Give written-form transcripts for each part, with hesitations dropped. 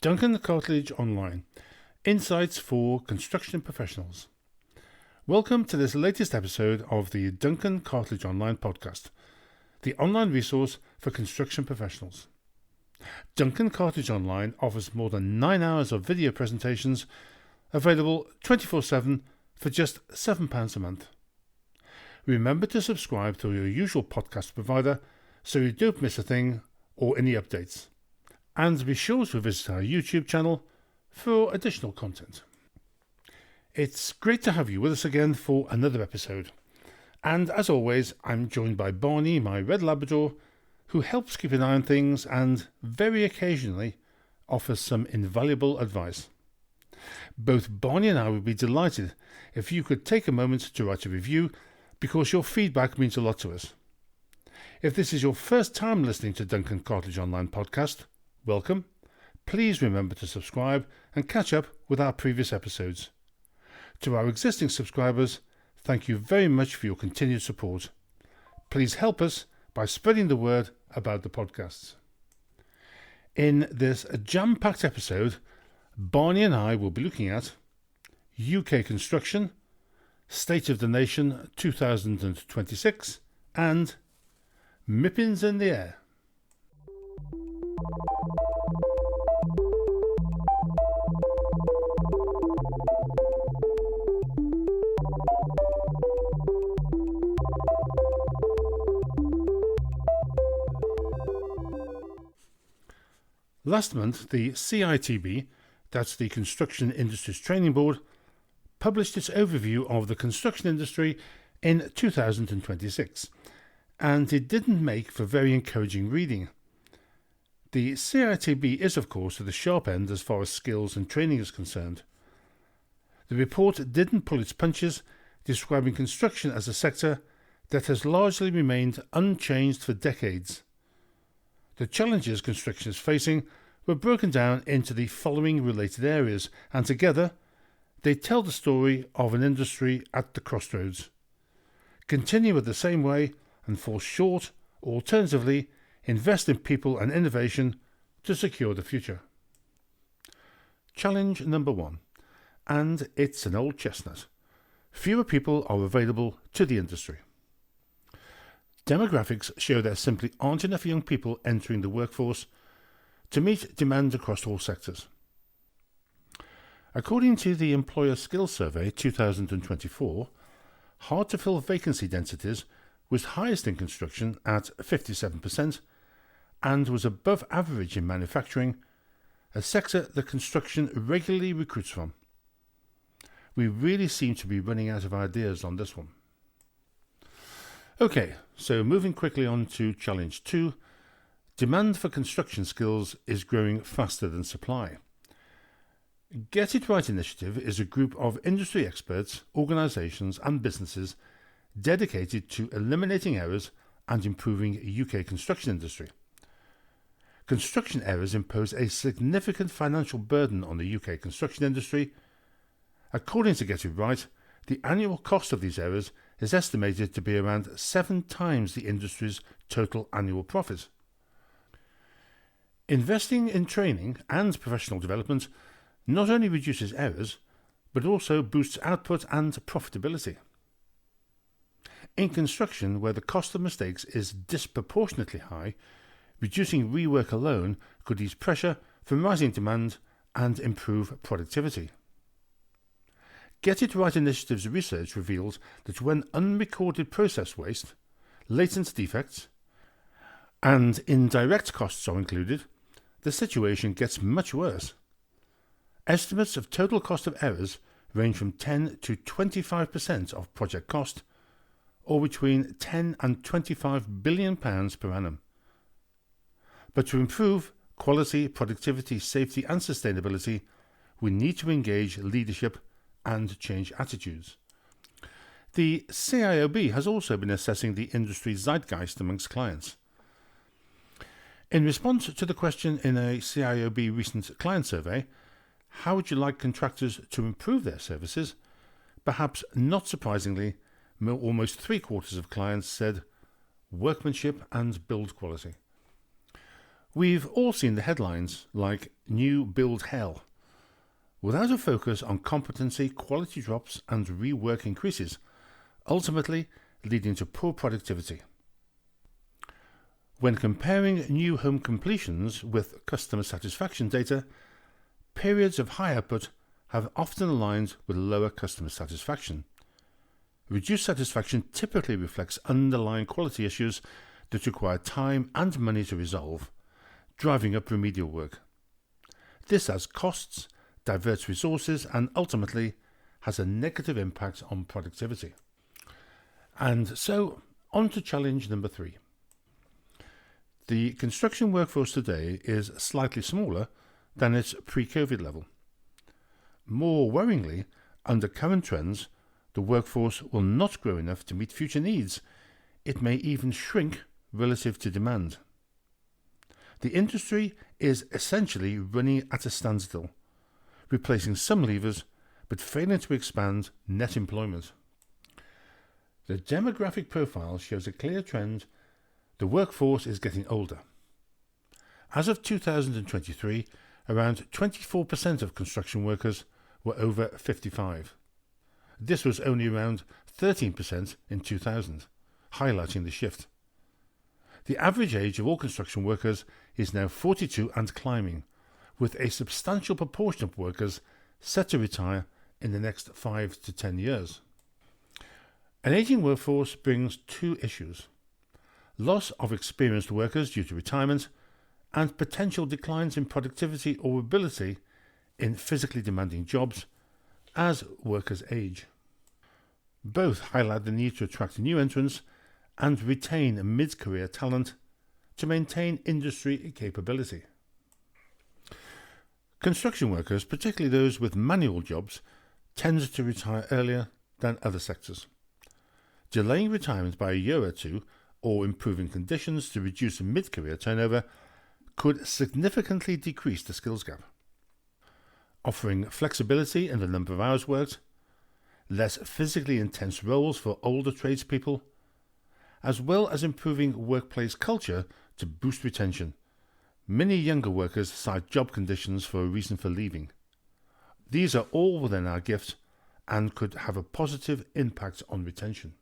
Duncan Cartledge Online, Insights for Construction Professionals. Welcome to this latest episode of the Duncan Cartledge Online podcast, the online resource for construction professionals. Duncan Cartledge Online offers more than 9 hours of video presentations available 24/7 for just £7 a month. Remember to subscribe to your usual podcast provider so you don't miss a thing or any updates. And be sure to visit our YouTube channel for additional content. It's great to have you with us again for another episode. And as always, I'm joined by Barney, my red Labrador, who helps keep an eye on things and very occasionally offers some invaluable advice. Both Barney and I would be delighted if you could take a moment to write a review because your feedback means a lot to us. If this is your first time listening to Duncan Cartledge Online podcast, welcome. Please remember to subscribe and catch up with our previous episodes. To our existing subscribers, thank you very much for your continued support. Please help us by spreading the word about the podcasts. In this jam-packed episode, Barney and I will be looking at UK construction, State of the Nation 2026 and Mippins in the Air. Last month, the CITB, that's the Construction Industries Training Board, published its overview of the construction industry in 2026, and it didn't make for very encouraging reading. The CITB is, of course, at the sharp end as far as skills and training is concerned. The report didn't pull its punches, describing construction as a sector that has largely remained unchanged for decades. The challenges construction is facing were broken down into the following related areas, and together they tell the story of an industry at the crossroads. Continue in the same way and fall short, or alternatively, invest in people and innovation to secure the future. Challenge number 1, and it's an old chestnut. Fewer people are available to the industry. Demographics show there simply aren't enough young people entering the workforce to meet demand across all sectors. According to the Employer Skills Survey 2024, hard-to-fill vacancy densities was highest in construction at 57% and was above average in manufacturing, a sector that construction regularly recruits from. We really seem to be running out of ideas on this one. Okay, so moving quickly on to Challenge 2, demand for construction skills is growing faster than supply. Get It Right Initiative is a group of industry experts, organisations and businesses dedicated to eliminating errors and improving UK construction industry. Construction errors impose a significant financial burden on the UK construction industry. According to Get It Right, the annual cost of these errors is estimated to be around 7 times the industry's total annual profit. Investing in training and professional development not only reduces errors, but also boosts output and profitability. In construction, where the cost of mistakes is disproportionately high, reducing rework alone could ease pressure from rising demand and improve productivity. Get It Right Initiative's research reveals that when unrecorded process waste, latent defects, and indirect costs are included, the situation gets much worse. Estimates of total cost of errors range from 10 to 25% of project cost, or between £10 and £25 billion per annum. But to improve quality, productivity, safety and sustainability, we need to engage leadership and change attitudes. The CIOB has also been assessing the industry zeitgeist amongst clients. In response to the question in a CIOB recent client survey, how would you like contractors to improve their services? Perhaps not surprisingly, almost 3/4 of clients said workmanship and build quality. We've all seen the headlines like "New Build Hell." Without a focus on competency, quality drops and rework increases, ultimately leading to poor productivity. When comparing new home completions with customer satisfaction data, periods of high output have often aligned with lower customer satisfaction. Reduced satisfaction typically reflects underlying quality issues that require time and money to resolve, driving up remedial work. This adds costs, diverts resources, and ultimately has a negative impact on productivity. And so, on to challenge number 3. The construction workforce today is slightly smaller than its pre-COVID level. More worryingly, under current trends, the workforce will not grow enough to meet future needs. It may even shrink relative to demand. The industry is essentially running at a standstill, replacing some levers but failing to expand net employment. The demographic profile shows a clear trend. The workforce is getting older. As of 2023, around 24% of construction workers were over 55. This was only around 13% in 2000, highlighting the shift. The average age of all construction workers is now 42 and climbing, with a substantial proportion of workers set to retire in the next 5 to 10 years. An aging workforce brings 2 issues: loss of experienced workers due to retirement, and potential declines in productivity or ability in physically demanding jobs as workers age. Both highlight the need to attract new entrants and retain mid-career talent to maintain industry capability. Construction workers, particularly those with manual jobs, tend to retire earlier than other sectors. Delaying retirement by a year or 2 or improving conditions to reduce mid-career turnover could significantly decrease the skills gap. Offering flexibility in the number of hours worked, less physically intense roles for older tradespeople, as well as improving workplace culture to boost retention. Many younger workers cite job conditions for a reason for leaving. These are all within our gift and could have a positive impact on retention.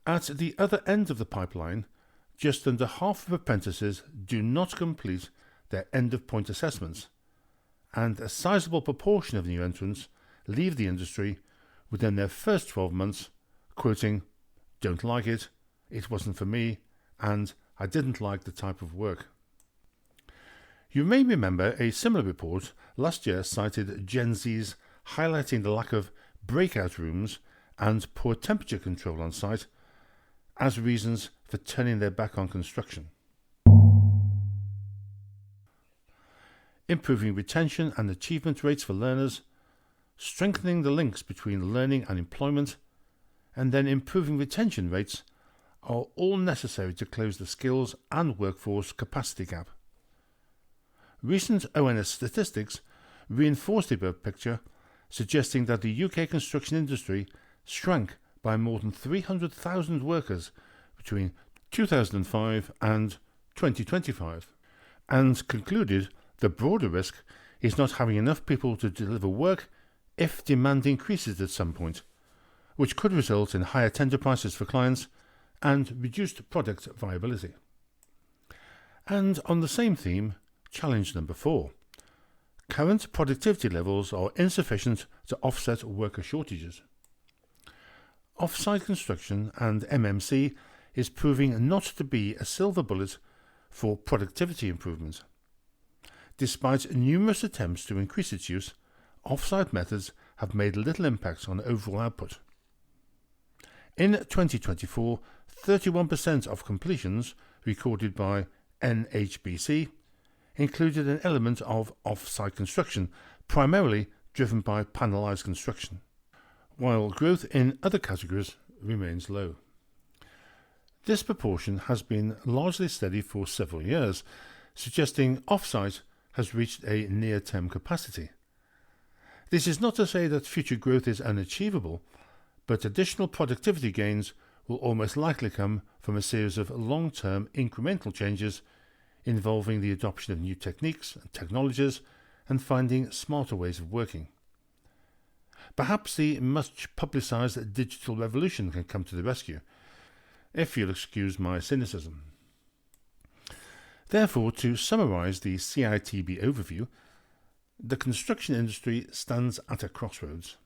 At the other end of the pipeline, just under half of apprentices do not complete their end-of-point assessments, and a sizable proportion of new entrants leave the industry within their first 12 months, quoting, "Don't like it, it wasn't for me, and I didn't like the type of work." You may remember a similar report last year cited Gen Z's highlighting the lack of breakout rooms and poor temperature control on site as reasons for turning their back on construction. Improving retention and achievement rates for learners, strengthening the links between learning and employment, and then improving retention rates are all necessary to close the skills and workforce capacity gap. Recent ONS statistics reinforce the above picture, suggesting that the UK construction industry shrank by more than 300,000 workers between 2005 and 2025, and concluded the broader risk is not having enough people to deliver work if demand increases at some point, which could result in higher tender prices for clients and reduced product viability. And on the same theme, challenge number 4. Current productivity levels are insufficient to offset worker shortages. Off-site construction and MMC is proving not to be a silver bullet for productivity improvement. Despite numerous attempts to increase its use, off-site methods have made little impact on overall output. In 2024, 31% of completions recorded by NHBC included an element of off-site construction, primarily driven by panelised construction, while growth in other categories remains low. This proportion has been largely steady for several years, suggesting off-site has reached a near-term capacity. This is not to say that future growth is unachievable, but additional productivity gains will almost likely come from a series of long-term incremental changes involving the adoption of new techniques and technologies and finding smarter ways of working. Perhaps the much publicised digital revolution can come to the rescue, if you'll excuse my cynicism. Therefore, to summarise the CITB overview, the construction industry stands at a crossroads.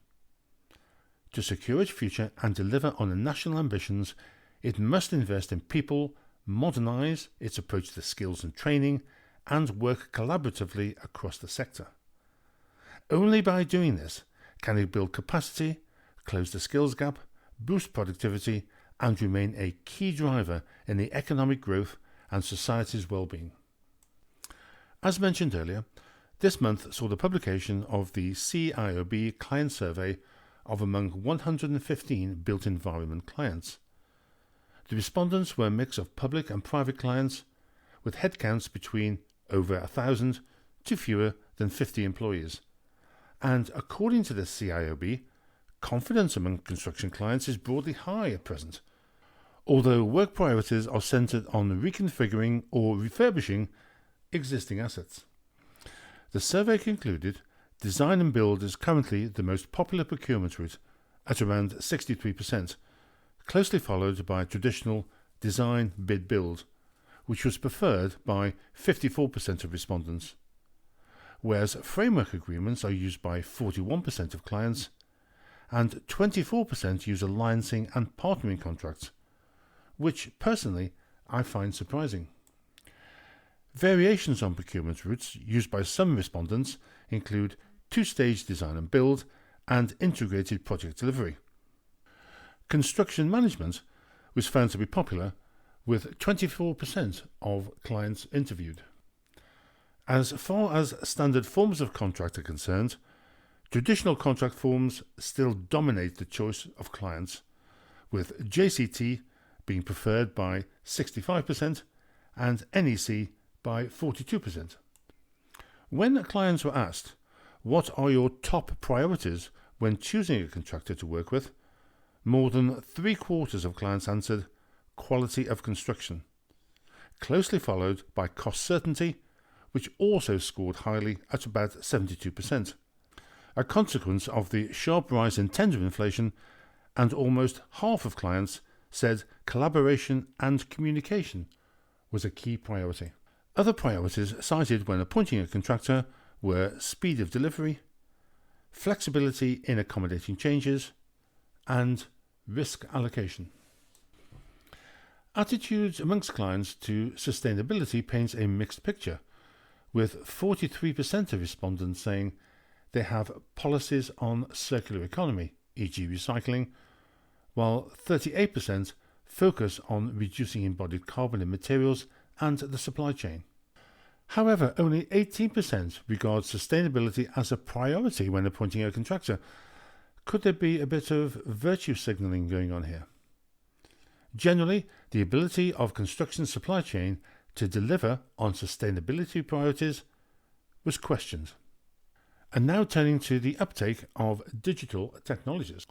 To secure its future and deliver on the national ambitions, it must invest in people, modernise its approach to skills and training, and work collaboratively across the sector. Only by doing this can it build capacity, close the skills gap, boost productivity, and remain a key driver in the economic growth and society's well-being. As mentioned earlier, this month saw the publication of the CIOB client survey of among 115 built environment clients. The respondents were a mix of public and private clients, with headcounts between over 1,000 to fewer than 50 employees. And according to the CIOB, confidence among construction clients is broadly high at present, although work priorities are centred on reconfiguring or refurbishing existing assets. The survey concluded design and build is currently the most popular procurement route at around 63%, closely followed by traditional design bid build, which was preferred by 54% of respondents, whereas framework agreements are used by 41% of clients and 24% use alliancing and partnering contracts, which personally I find surprising. Variations on procurement routes used by some respondents include two-stage design and build and integrated project delivery. Construction management was found to be popular, with 24% of clients interviewed. As far as standard forms of contract are concerned, traditional contract forms still dominate the choice of clients, with JCT being preferred by 65% and NEC by 42%. When clients were asked, what are your top priorities when choosing a contractor to work with, more than 3/4 of clients answered quality of construction, closely followed by cost certainty, which also scored highly at about 72%, a consequence of the sharp rise in tender inflation, and almost half of clients said collaboration and communication was a key priority. Other priorities cited when appointing a contractor were speed of delivery, flexibility in accommodating changes, and risk allocation. Attitudes amongst clients to sustainability paints a mixed picture, with 43% of respondents saying they have policies on circular economy, e.g. recycling, while 38% focus on reducing embodied carbon in materials and the supply chain. However, only 18% regard sustainability as a priority when appointing a contractor. Could there be a bit of virtue signalling going on here? Generally, the ability of construction supply chain to deliver on sustainability priorities was questioned. And now turning to the uptake of digital technologies.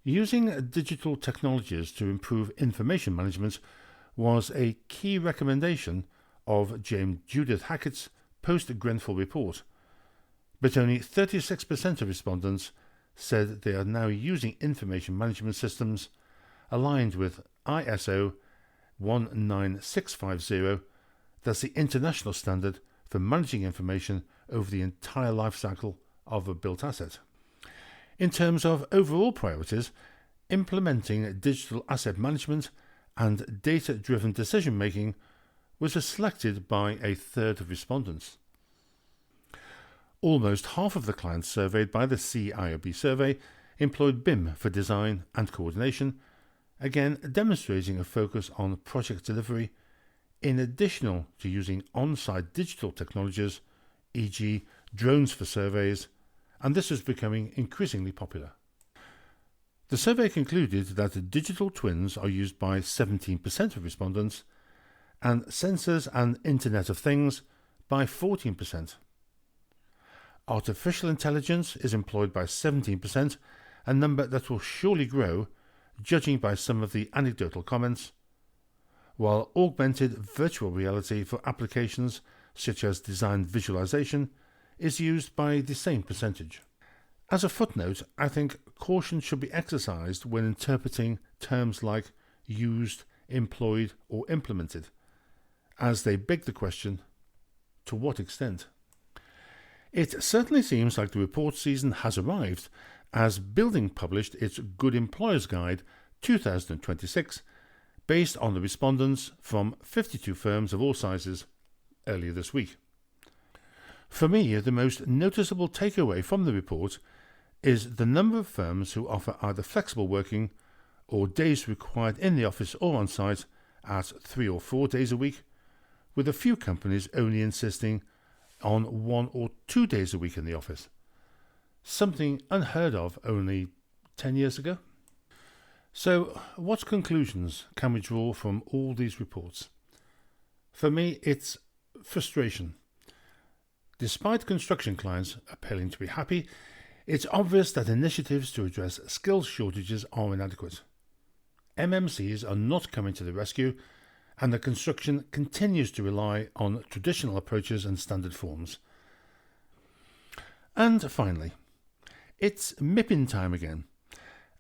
Using digital technologies to improve information management was a key recommendation of James Judith Hackett's post-Grenfell report, but only 36% of respondents said they are now using information management systems aligned with ISO 19650, that's the international standard for managing information over the entire life cycle of a built asset. In terms of overall priorities, implementing digital asset management and data-driven decision-making was selected by a third of respondents. Almost half of the clients surveyed by the CIOB survey employed BIM for design and coordination, again demonstrating a focus on project delivery, in addition to using on-site digital technologies, e.g. drones for surveys, and this is becoming increasingly popular. The survey concluded that digital twins are used by 17% of respondents, and sensors and Internet of Things by 14%. Artificial intelligence is employed by 17%, a number that will surely grow, judging by some of the anecdotal comments, while augmented virtual reality for applications such as design visualization is used by the same percentage. As a footnote, I think caution should be exercised when interpreting terms like used, employed or implemented, as they beg the question, to what extent? It certainly seems like the report season has arrived, as Building published its Good Employers Guide 2026 based on the respondents from 52 firms of all sizes earlier this week. For me, the most noticeable takeaway from the report is the number of firms who offer either flexible working or days required in the office or on site at 3 or 4 days a week, with a few companies only insisting on 1 or 2 days a week in the office, something unheard of only 10 years ago. So, what conclusions can we draw from all these reports? For me, it's frustration. Despite construction clients appearing to be happy, it's obvious that initiatives to address skills shortages are inadequate. MMCs are not coming to the rescue, and the construction continues to rely on traditional approaches and standard forms. And finally, it's MIPIN time again,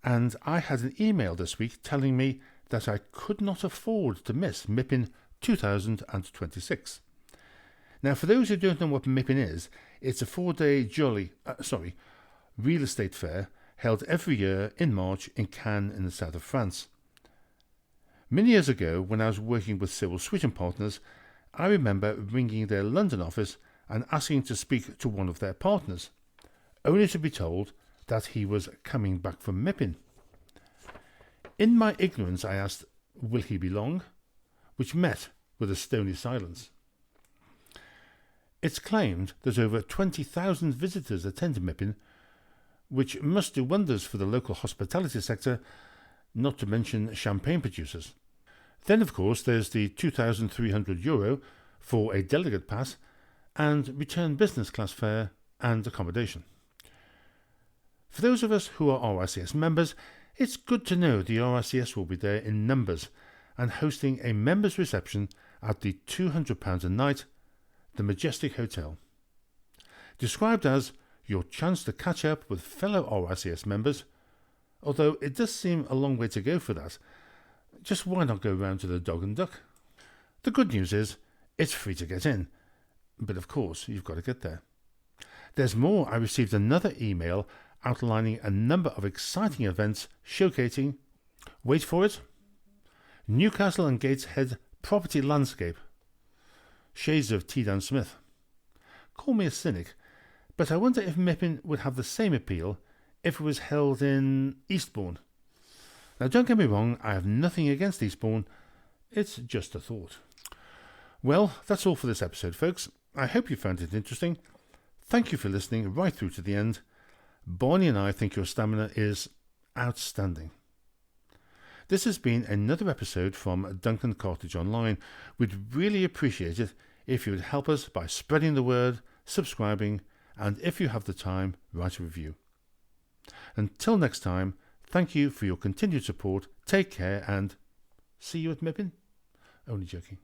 and I had an email this week telling me that I could not afford to miss MIPIN 2026. Now, for those who don't know what MIPIN is, it's a 4-day real estate fair held every year in March in Cannes in the south of France. Many years ago, when I was working with Cyril Sweet & Partners, I remember ringing their London office and asking to speak to one of their partners, only to be told that he was coming back from MIPIN. In my ignorance, I asked, "Will he be long?" which met with a stony silence. It's claimed that over 20,000 visitors attend MIPIN, which must do wonders for the local hospitality sector, not to mention champagne producers. Then, of course, there's the €2,300 for a delegate pass and return business class fare and accommodation. For those of us who are RICS members, it's good to know the RICS will be there in numbers and hosting a members' reception at the £200 a night, the Majestic Hotel. Described as your chance to catch up with fellow RICS members, although it does seem a long way to go for that. Just why not go round to the Dog and Duck? The good news is, it's free to get in, but of course you've got to get there. There's more. I received another email outlining a number of exciting events showcasing, wait for it, Newcastle and Gateshead property landscape. Shades of T. Dan Smith. Call me a cynic, but I wonder if MIPIN would have the same appeal if it was held in Eastbourne. Now, don't get me wrong, I have nothing against Eastbourne, it's just a thought. Well, that's all for this episode, folks. I hope you found it interesting. Thank you for listening right through to the end. Barney and I think your stamina is outstanding. This has been another episode from Duncan Cartledge Online. We'd really appreciate it if you would help us by spreading the word, subscribing, and if you have the time, write a review. Until next time, thank you for your continued support, take care, and see you at MIPIN. Only joking.